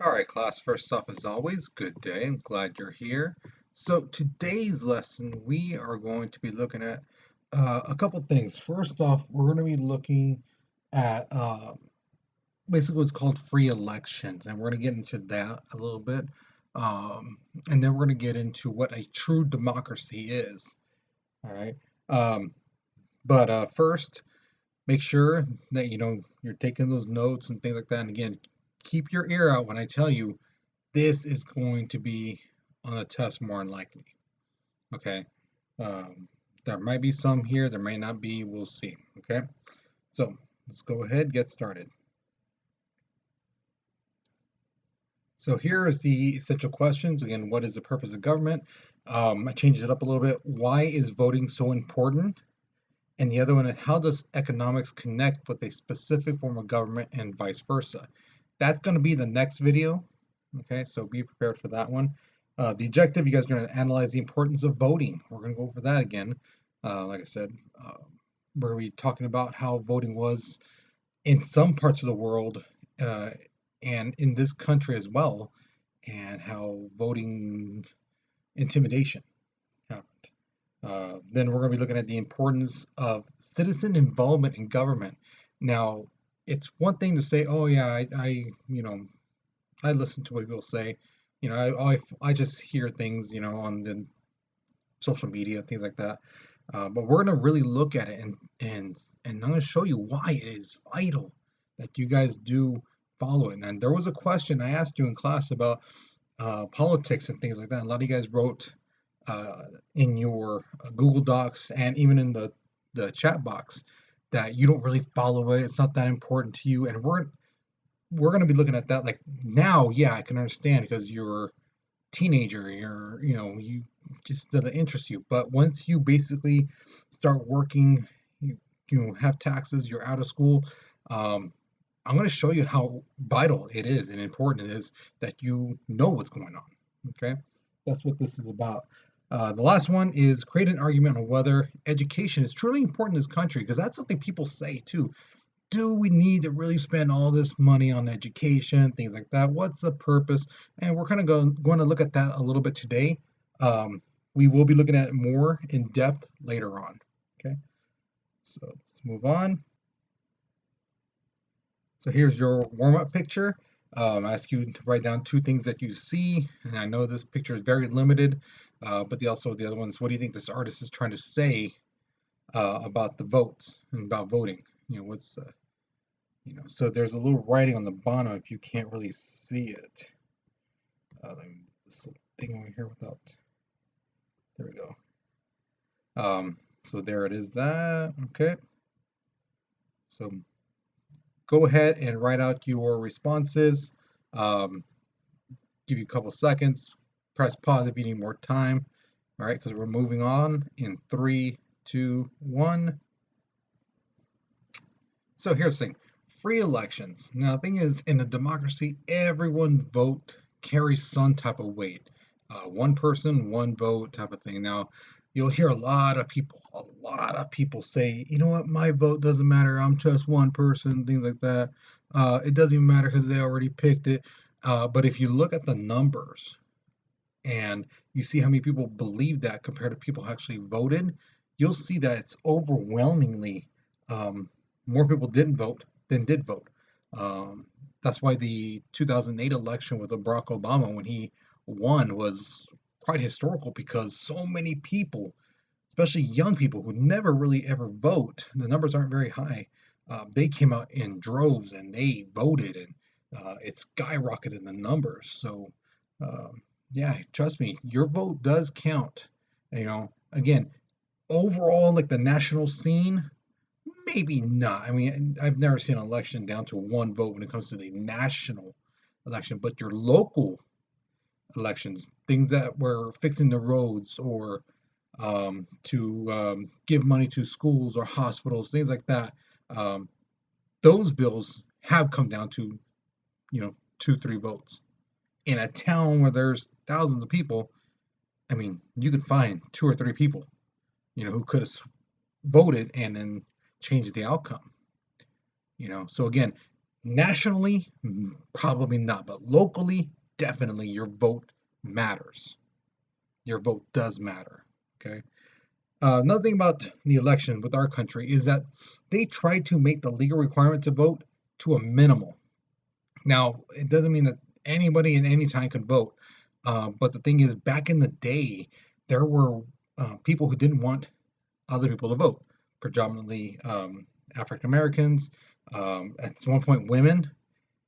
All right, class, first off, as always, good day. I'm glad you're here. So, today's lesson, we are going to be looking at a couple things. First off, we're going to be looking at basically what's called free elections, and we're going to get into that a little bit. Um, and then we're going to get into what a true democracy is. All right. Um, but first, make sure that you're taking those notes and things like that. And again, keep your ear out when I tell you this is going to be on a test more than likely. Okay. Um, there might be some here, there may not be. We'll see. Okay. So let's go ahead, get started. So here is the essential questions. Again, what is the purpose of government? I changed it up a little bit. Why is voting so important? And the other one is how does economics connect with a specific form of government and vice versa? That's going to be the next video. Okay, so be prepared for that one. The objective, you guys are going to analyze the importance of voting. We're going to go over that again. Like I said, we're going to be talking about how voting was in some parts of the world uh, and in this country as well, and how voting intimidation happened. Then we're going to be looking at the importance of citizen involvement in government. Now, it's one thing to say, "Oh yeah, I listen to what people say." I just hear things, on the social media, things like that. But we're going to really look at it, and I'm going to show you why it is vital that you guys do follow it. And there was a question I asked you in class about politics and things like that. A lot of you guys wrote in your Google Docs and even in the chat box that you don't really follow it. It's not that important to you, and we're going to be looking at that. Like now, yeah, I can understand because you're a teenager, you just doesn't interest you. But once you basically start working, you have taxes, you're out of school. Um, I'm going to show you how vital it is and important it is that you know what's going on. Okay, that's what this is about. The last one is create an argument on whether education is truly important in this country, because that's something people say too. Do we need to really spend all this money on education, things like that? What's the purpose? And we're kind of going to look at that a little bit today. We will be looking at it more in depth later on. Okay, so let's move on. So here's your warm-up picture. I ask you to write down two things that you see, and I know this picture is very limited, but the other ones. What do you think this artist is trying to say about the votes and about voting? So there's a little writing on the bottom if you can't really see it. Let me move this little thing over here without. There we go. So there it is. That okay. So go ahead and write out your responses. Um, give you a couple seconds. Press pause if you need more time. All right, because we're moving on in 3, 2, 1. So here's the thing. Free elections. Now, the thing is, in a democracy, everyone vote carries some type of weight. One person, one vote type of thing. Now, you'll hear a lot of people say, you know what, my vote doesn't matter. I'm just one person, things like that. It doesn't even matter because they already picked it. But if you look at the numbers and you see how many people believe that compared to people who actually voted, you'll see that it's overwhelmingly um, more people didn't vote than did vote. Um, that's why the 2008 election with Barack Obama, when he won, was quite historical because so many people, especially young people who never really ever vote, the numbers aren't very high. They came out in droves and they voted, and it skyrocketed in the numbers. So, um, yeah, trust me, your vote does count. Again, overall, like the national scene, maybe not. I mean, I've never seen an election down to one vote when it comes to the national election, but your local elections, things that were fixing the roads or to give money to schools or hospitals, things like that, um, those bills have come down to, 2, 3 votes. In a town where there's thousands of people, I mean, you could find 2 or 3 people, who could have voted and then changed the outcome. So again, Nationally, probably not, but locally, definitely your vote matters. Your vote does matter. Okay. Another thing about the election with our country is that they try to make the legal requirement to vote to a minimal. Now, it doesn't mean that anybody at any time could vote, but the thing is, back in the day, there were people who didn't want other people to vote, predominantly African Americans, at one point women,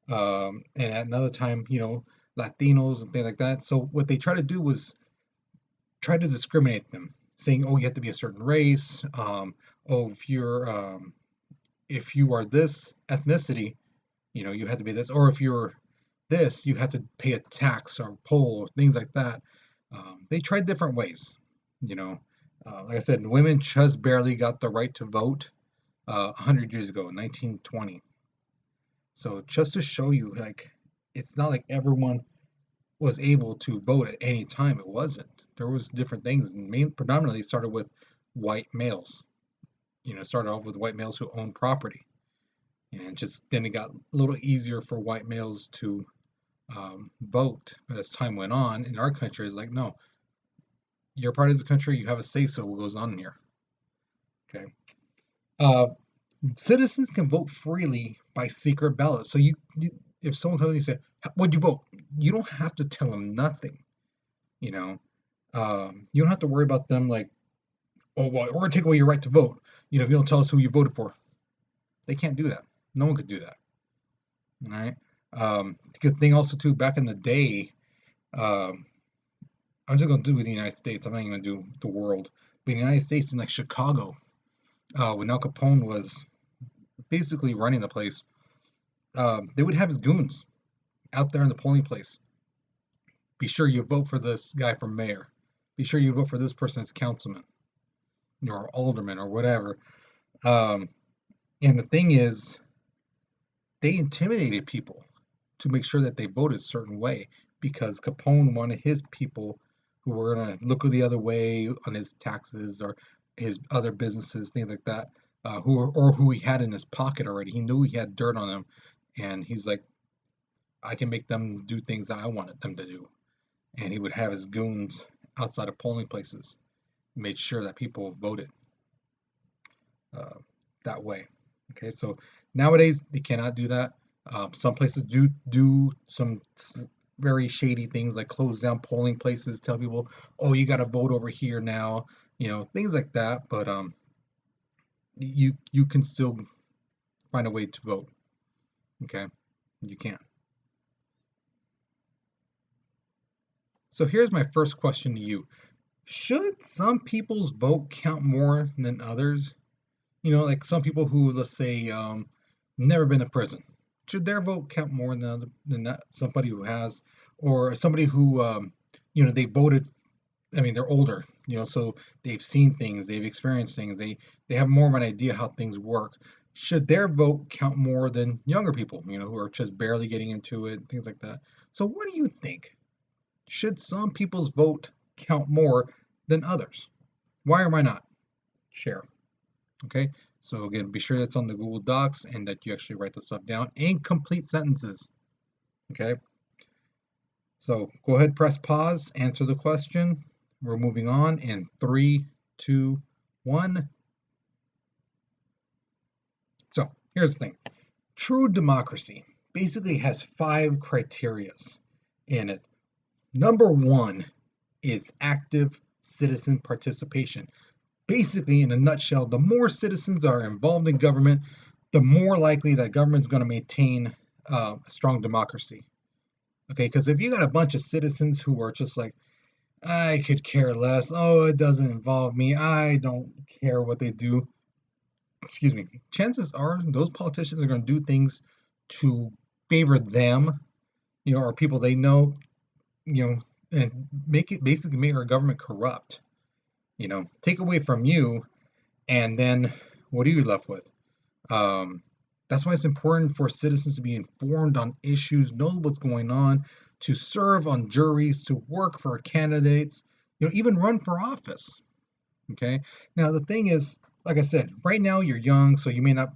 and at another time, Latinos and things like that. So what they try to do was try to discriminate them, saying, "Oh, you have to be a certain race. Oh, if you are this ethnicity, you have to be this, or if you're this, you have to pay a tax or poll or things like that." They tried different ways, you know. Like I said, women just barely got the right to vote 100 years ago, in 1920. So just to show you, like, it's not like everyone was able to vote at any time. It wasn't. There was different things, and predominantly started with white males. Started off with white males who owned property, and just then it got a little easier for white males to vote. But as time went on, in our country, it's like, no, you're part of the country. You have a say so what goes on here. Okay. Uh, Citizens can vote freely by secret ballot. So if someone comes and you say, "What'd you vote?" You don't have to tell them nothing. You know, you don't have to worry about them like, "Oh, well, we're gonna take away your right to vote." If you don't tell us who you voted for, they can't do that. No one could do that. All right. Good thing also too. Back in the day, um, I'm just gonna do with the United States. I'm not even gonna do the world. But in the United States, in like Chicago, when Al Capone was basically running the place, they would have his goons out there in the polling place. Be sure you vote for this guy for mayor. Be sure you vote for this person as councilman, or alderman, or whatever. Um, and the thing is, they intimidated people to make sure that they voted a certain way because Capone wanted his people who were going to look the other way on his taxes or his other businesses, things like that, who he had in his pocket already. He knew he had dirt on them, and he's like, I can make them do things that I wanted them to do. And he would have his goons outside of polling places, made sure that people voted uh, that way. Okay, so nowadays they cannot do that. Some places do some very shady things like close down polling places, tell people, "Oh, you got to vote over here now," things like that. But you can still find a way to vote. Okay, you can. So here's my first question to you: should some people's vote count more than others? Like some people who, let's say, never been to prison, should their vote count more than that somebody who has, or somebody who, they voted. I mean, they're older, so they've seen things, they've experienced things, they have more of an idea how things work. Should their vote count more than younger people, who are just barely getting into it, things like that? So, what do you think? Should some people's vote count more than others? Why or why not? Share. Okay, so again, be sure that's on the Google Docs and that you actually write the stuff down in complete sentences. Okay, so go ahead, press pause, answer the question. We're moving on in 3, 2, 1. So here's the thing: true democracy basically has 5 criterias in it. Number 1 is active citizen participation. Basically, in a nutshell, the more citizens are involved in government, the more likely that government's going to maintain a strong democracy. Okay, because if you got a bunch of citizens who are just like, I could care less, oh, it doesn't involve me, I don't care what they do, excuse me, chances are those politicians are going to do things to favor them, or people they know, and basically make our government corrupt, take away from you, and then what are you left with? Um, that's why it's important for citizens to be informed on issues, know what's going on, to serve on juries, to work for candidates, even run for office. Okay. Now the thing is, like I said, right now you're young, so you may not,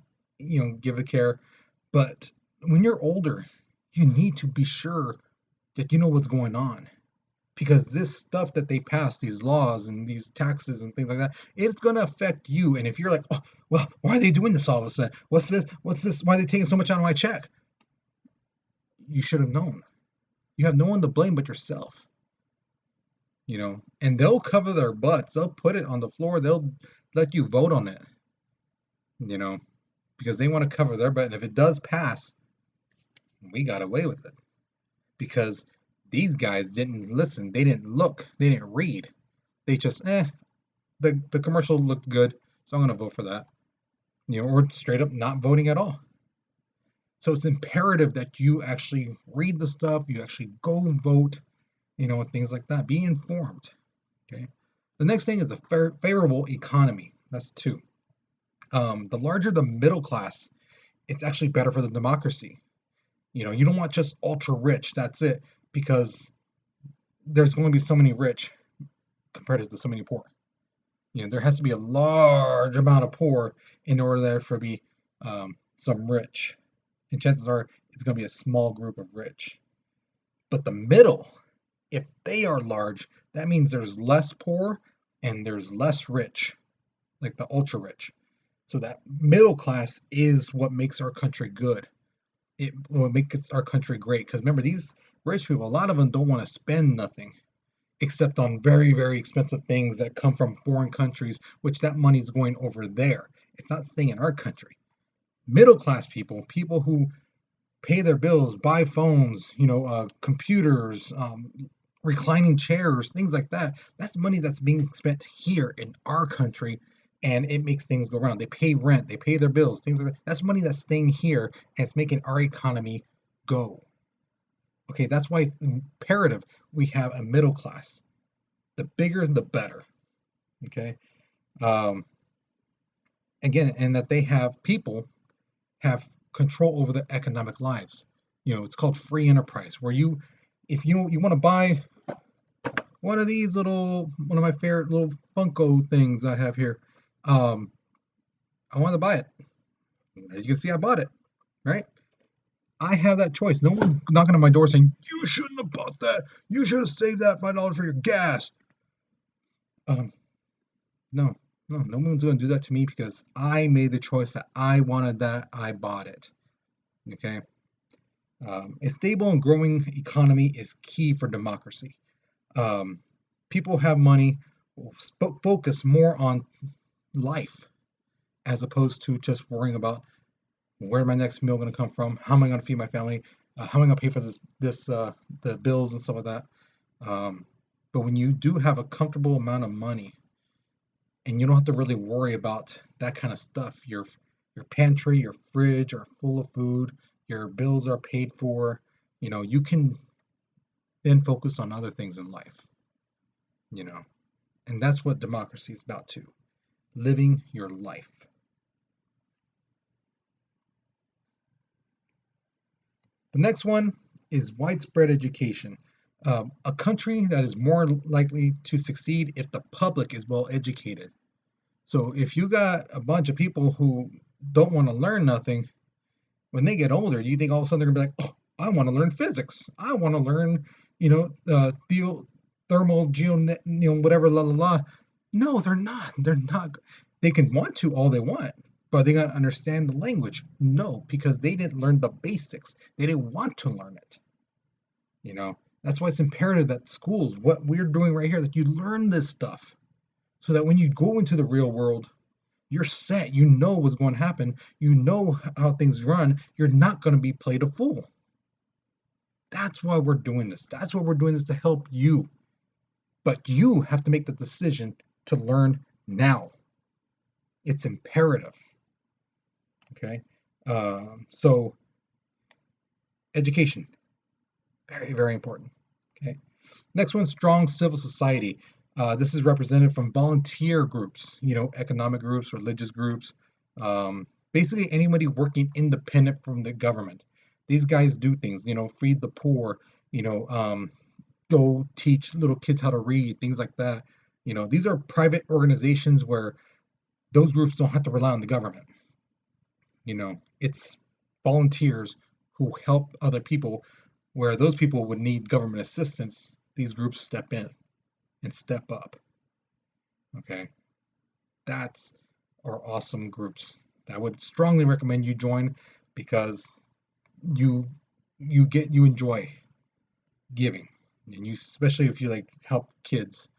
give a care, but when you're older, you need to be sure that you know what's going on. Because this stuff that they pass, these laws and these taxes and things like that, it's going to affect you. And if you're like, oh, well, why are they doing this all of a sudden? What's this? What's this? Why are they taking so much out of my check? You should have known. You have no one to blame but yourself. And they'll cover their butts. They'll put it on the floor. They'll let you vote on it, you know, because they want to cover their butt. And if it does pass, we got away with it because these guys didn't listen. They didn't look. They didn't read. They just, the commercial looked good, so I'm going to vote for that. Or straight up not voting at all. So it's imperative that you actually read the stuff, you actually go vote, and things like that. Be informed. Okay. The next thing is a favorable economy. That's two. The larger the middle class, it's actually better for the democracy. You don't want just ultra rich. That's it, because there's going to be so many rich compared to so many poor. There has to be a large amount of poor in order there for be some rich, and chances are it's going to be a small group of rich. But the middle, if they are large, that means there's less poor and there's less rich, like the ultra rich. So that middle class is what makes our country good. It what makes our country great. Because remember, these rich people, a lot of them don't want to spend nothing except on very, very expensive things that come from foreign countries, which that money is going over there. It's not staying in our country. Middle class people, people who pay their bills, buy phones, computers, reclining chairs, things like that. That's money that's being spent here in our country, and it makes things go around. They pay rent, they pay their bills, things like that. That's money that's staying here, and it's making our economy go. Okay, that's why it's imperative we have a middle class. The bigger, the better. Okay. Um, Again, and that they have people have control over their economic lives. It's called free enterprise, where if you want to buy one of these one of my favorite little Funko things I have here, um, I want to buy it. As you can see, I bought it, right? I have that choice. No one's knocking on my door saying, you shouldn't have bought that. You should have saved that $5 for your gas. Um, no, no one's going to do that to me because I made the choice that I wanted that. I bought it. Okay. A stable and growing economy is key for democracy. Um, People have money will focus more on life as opposed to just worrying about where my next meal going to come from, how am I going to feed my family, how am I going to pay for the bills and stuff like that. But when you do have a comfortable amount of money and you don't have to really worry about that kind of stuff, your pantry, your fridge are full of food, your bills are paid for, you can then focus on other things in life, you know. And that's what democracy is about too. Living your life. The next one is widespread education. A country that is more likely to succeed if the public is well educated. So if you got a bunch of people who don't want to learn nothing, when they get older, you think all of a sudden they're gonna be like, oh, I want to learn physics. I want to learn, thermal, whatever, la la la. No, they're not. They're not. They can want to all they want, but they gotta understand the language. No, because they didn't learn the basics. They didn't want to learn it. That's why it's imperative that schools, what we're doing right here, that you learn this stuff, so that when you go into the real world, you're set. You know what's going to happen. You know how things run. You're not going to be played a fool. That's why we're doing this. That's why we're doing this, to help you. But you have to make the decision to learn now. It's imperative. Okay. So education, very, very important. Okay. Next one, strong civil society. This is represented from volunteer groups, economic groups, religious groups, basically anybody working independent from the government. These guys do things, feed the poor, go teach little kids how to read, things like that. These are private organizations where those groups don't have to rely on the government. It's volunteers who help other people, where those people would need government assistance, these groups step in and step up. Okay, that's our awesome groups. I would strongly recommend you join because you you enjoy giving, and you, especially if you like help kids,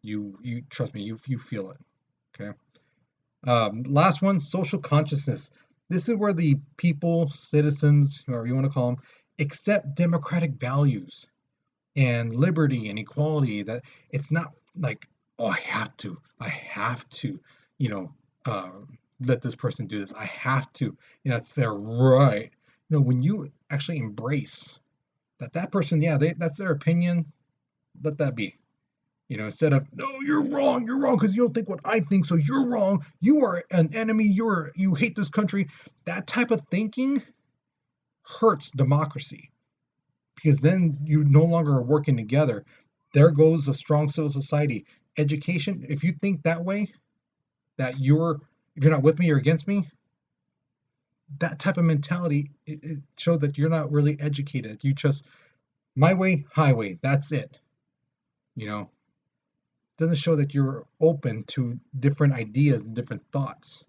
you trust me, you feel it. Okay. Last one, social consciousness. This is where the people, citizens, whoever you want to call them, accept democratic values and liberty and equality. That it's not like, oh, I have to, you know, uh, let this person do this. I have to. That's their right. No, when you actually embrace that person, yeah, that's their opinion. Let that be. Instead of, no, you're wrong because you don't think what I think, so you're wrong. You are an enemy. You hate this country. That type of thinking hurts democracy because then you no longer are working together. There goes a strong civil society. Education, if you think that way, that if you're not with me, you're against me, that type of mentality, it shows that you're not really educated. You just, my way, highway, that's it. You know, doesn't show that you're open to different ideas and different thoughts.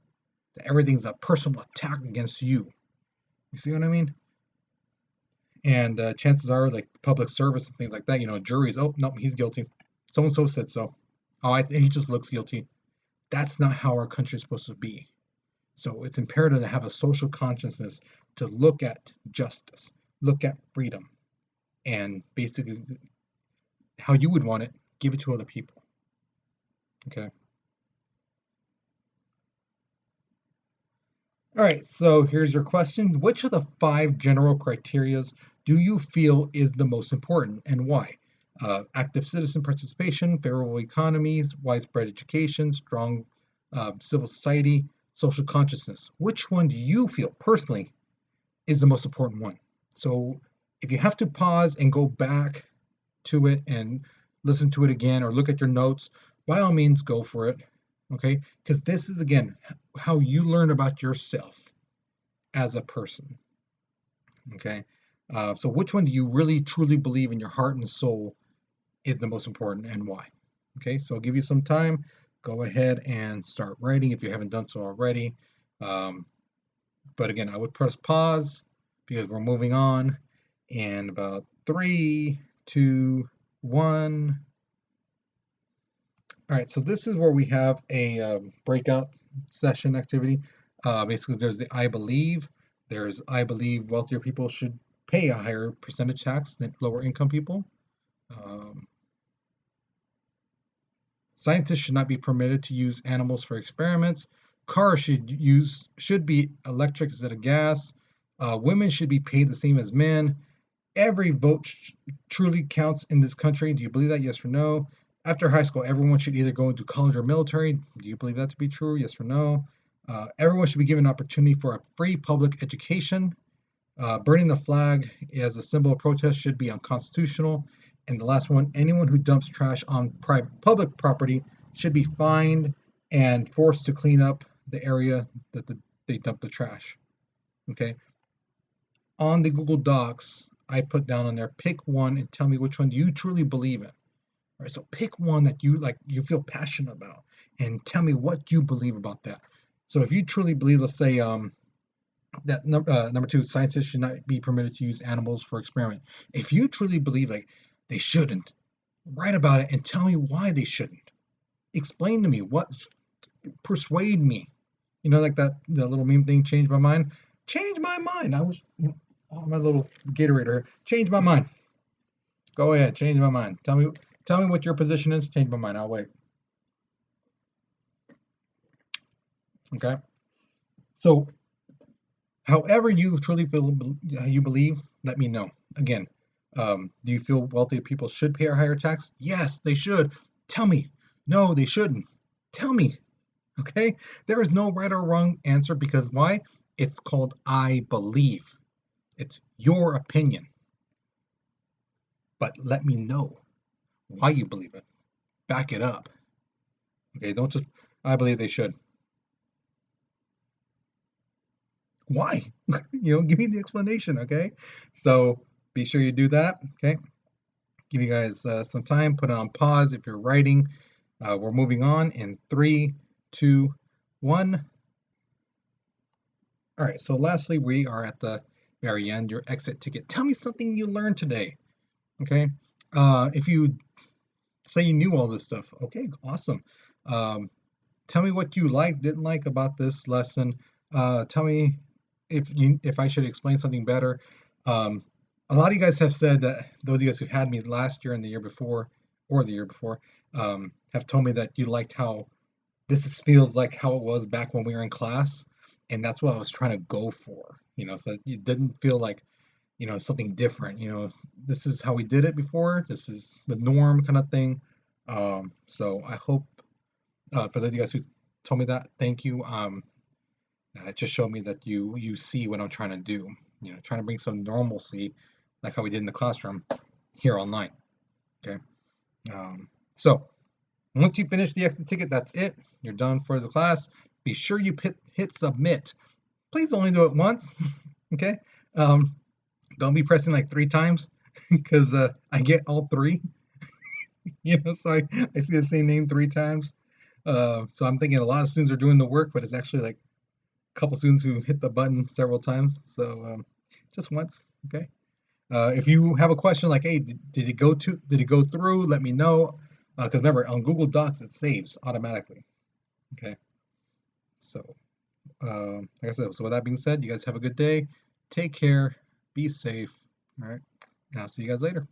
That everything's a personal attack against you. You see what I mean? And chances are, like public service and things like that, juries, oh, no, he's guilty. So and so said so. Oh, he just looks guilty. That's not how our country is supposed to be. So it's imperative to have a social consciousness to look at justice, look at freedom, and basically how you would want it, give it to other people. Okay. All right, so here's your question. Which of the 5 general criterias do you feel is the most important and why? Active citizen participation, favorable economies, widespread education, strong civil society, social consciousness. Which one do you feel personally is the most important one? So if you have to pause and go back to it and listen to it again or look at your notes, by all means, go for it. Okay, because this is again how you learn about yourself as a person. Okay, so which one do you really truly believe in your heart and soul is the most important and why? Okay, so I'll give you some time. Go ahead and start writing if you haven't done so already. Um, but again, I would press pause because we're moving on. And about 3, 2, 1. All right, so this is where we have a breakout session activity. Basically, there's the I believe. There's I believe wealthier people should pay a higher percentage tax than lower income people. Um, Scientists should not be permitted to use animals for experiments. Cars should be electric instead of gas. Women should be paid the same as men. Every vote truly counts in this country. Do you believe that? Yes or no? After high school, everyone should either go into college or military. Do you believe that to be true? Yes or no? Everyone should be given an opportunity for a free public education. Burning the flag as a symbol of protest should be unconstitutional. And the last one, anyone who dumps trash on public property should be fined and forced to clean up the area that they dump the trash. Okay. On the Google Docs, I put down on there, pick one and tell me which one do you truly believe in. All right, so pick one that you like, you feel passionate about, and tell me what you believe about that. So if you truly believe, let's say, that number 2, scientists should not be permitted to use animals for experiment. If you truly believe like they shouldn't, write about it and tell me why they shouldn't. Explain to me what, persuade me. Like that little meme thing, change my mind. Change my mind. I was, on my little Gatorade. Change my mind. Go ahead, change my mind. Tell me what your position is. Change my mind. I'll wait. Okay. So, however you truly feel you believe, let me know. Again, do you feel wealthy people should pay a higher tax? Yes, they should. Tell me. No, they shouldn't. Tell me. Okay? There is no right or wrong answer because why? It's called I believe. It's your opinion. But let me know why you believe it. Back it up. Okay, don't just, I believe they should. Why? Give me the explanation, okay? So be sure you do that, okay? Give you guys some time, put it on pause if you're writing. We're moving on in 3, 2, 1. All right, so lastly, we are at the very end, your exit ticket. Tell me something you learned today, okay? If you say you knew all this stuff, okay, awesome. Um, Tell me what you liked, didn't like about this lesson. Tell me if I should explain something better. Um, a lot of you guys have said that those of you guys who had me last year and the year before, or the year before, have told me that you liked how feels like how it was back when we were in class, and that's what I was trying to go for. So it didn't feel like something different. This is how we did it before. This is the norm kind of thing. So I hope for those of you guys who told me that, thank you. It just showed me that you see what I'm trying to do. Trying to bring some normalcy, like how we did in the classroom, here online. Okay. So once you finish the exit ticket, that's it. You're done for the class. Be sure you hit submit. Please only do it once. Okay. Um, don't be pressing like 3 times because I get all three. So I see the same name 3 times. So I'm thinking a lot of students are doing the work, but it's actually like a couple students who hit the button several times. So just once, okay? If you have a question like, hey, did it go through? Let me know. Because remember, on Google Docs, it saves automatically. Okay. So, like I said, so with that being said, you guys have a good day. Take care. Be safe. All right. And I'll see you guys later.